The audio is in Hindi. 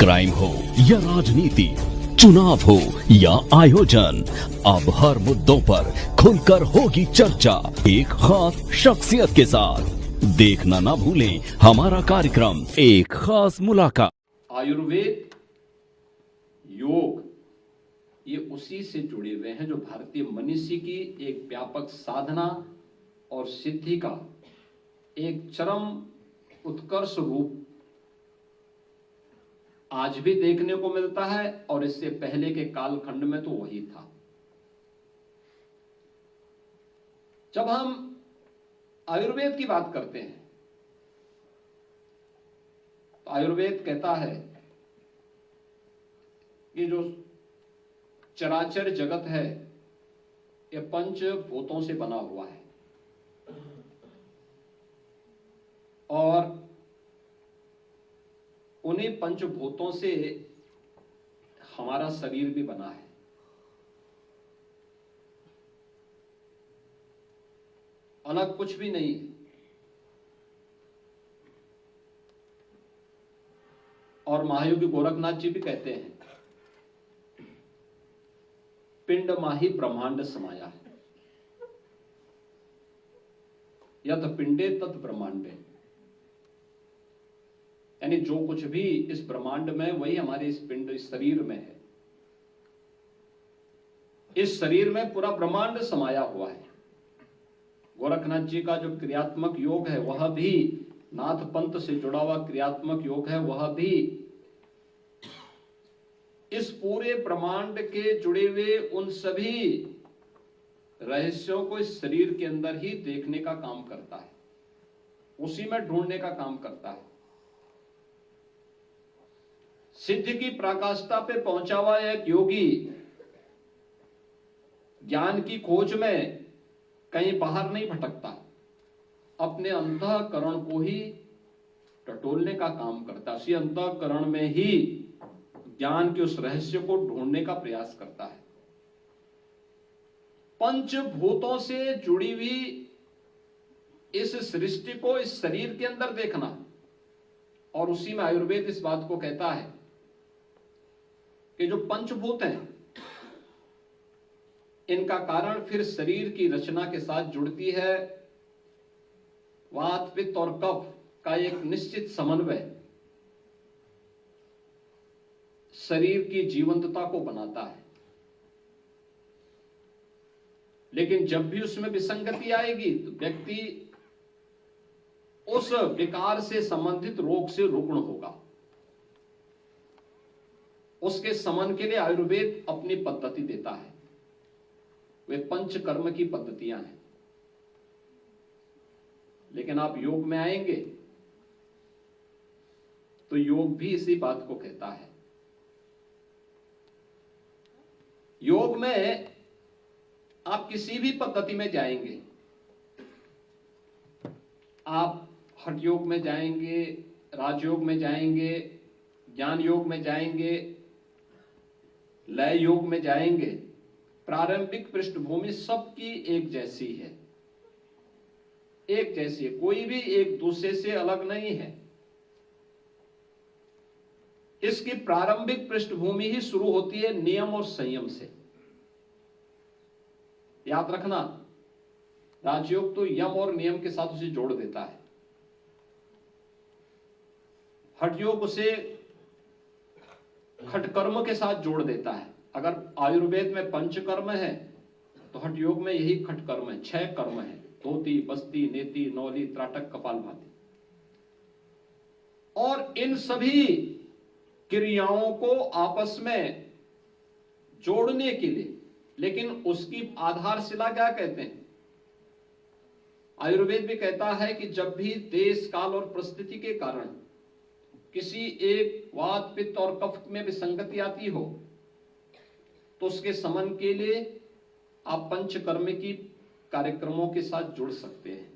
क्राइम हो या राजनीति, चुनाव हो या आयोजन, अब हर मुद्दों पर खुलकर होगी चर्चा एक खास शख्सियत के साथ। देखना ना भूलें हमारा कार्यक्रम एक खास मुलाकात। आयुर्वेद, योग, ये उसी से जुड़े हुए हैं जो भारतीय मनुष्य की एक व्यापक साधना और सिद्धि का एक चरम उत्कर्ष रूप आज भी देखने को मिलता है, और इससे पहले के कालखंड में तो वही था। जब हम आयुर्वेद की बात करते हैं तो आयुर्वेद कहता है कि जो चराचर जगत है ये पंच भूतों से बना हुआ है, और उन्हीं पंचभूतों से हमारा शरीर भी बना है। अलग कुछ भी नहीं है। और महायोगी गोरखनाथ जी भी कहते हैं, पिंड माही ब्रह्मांड समाया है, यत पिंडे तत् ब्रह्मांडे। यानी जो कुछ भी इस ब्रह्मांड में वही हमारे इस पिंड, इस शरीर में है। इस शरीर में पूरा ब्रह्मांड समाया हुआ है। गोरखनाथ जी का जो क्रियात्मक योग है वह भी, नाथ पंथ से जुड़ा हुआ क्रियात्मक योग है, वह भी इस पूरे ब्रह्मांड के जुड़े हुए उन सभी रहस्यों को इस शरीर के अंदर ही देखने का काम करता है, उसी में ढूंढने का काम करता है। सिद्धि की पराकाष्ठा पे पहुंचा हुआ एक योगी ज्ञान की खोज में कहीं बाहर नहीं भटकता, अपने अंतःकरण को ही टटोलने का काम करता है, उसी अंतःकरण में ही ज्ञान के उस रहस्य को ढूंढने का प्रयास करता है। पंचभूतों से जुड़ी हुई इस सृष्टि को इस शरीर के अंदर देखना, और उसी में आयुर्वेद इस बात को कहता है कि जो पंचभूत हैं इनका कारण फिर शरीर की रचना के साथ जुड़ती है। वात, पित्त और कफ का एक निश्चित समन्वय शरीर की जीवंतता को बनाता है। लेकिन जब भी उसमें विसंगति आएगी तो व्यक्ति उस विकार से संबंधित रोग से रुग्ण होगा। उसके समन के लिए आयुर्वेद अपनी पद्धति देता है, वे पंचकर्म की पद्धतियां हैं। लेकिन आप योग में आएंगे तो योग भी इसी बात को कहता है। योग में आप किसी भी पद्धति में जाएंगे, आप हठ योग में जाएंगे, राजयोग में जाएंगे, ज्ञान योग में जाएंगे, लय योग में जाएंगे, प्रारंभिक पृष्ठभूमि सबकी एक जैसी है, एक जैसी है, कोई भी एक दूसरे से अलग नहीं है। इसकी प्रारंभिक पृष्ठभूमि ही शुरू होती है नियम और संयम से। याद रखना, राजयोग तो यम और नियम के साथ उसे जोड़ देता है, हठ योग उसे खटकर्म के साथ जोड़ देता है। अगर आयुर्वेद में पंचकर्म है तो हठ योग में यही खटकर्म है, 6 कर्म है, धोती, बस्ती, नेति, नौली, त्राटक, कपालभाति। और इन सभी क्रियाओं को आपस में जोड़ने के लिए, लेकिन उसकी आधारशिला क्या कहते हैं? आयुर्वेद भी कहता है कि जब भी देश, काल और परिस्थिति के कारण किसी एक वात, पित्त और कफ में विसंगति आती हो तो उसके समन के लिए आप पंचकर्म की कार्यक्रमों के साथ जुड़ सकते हैं।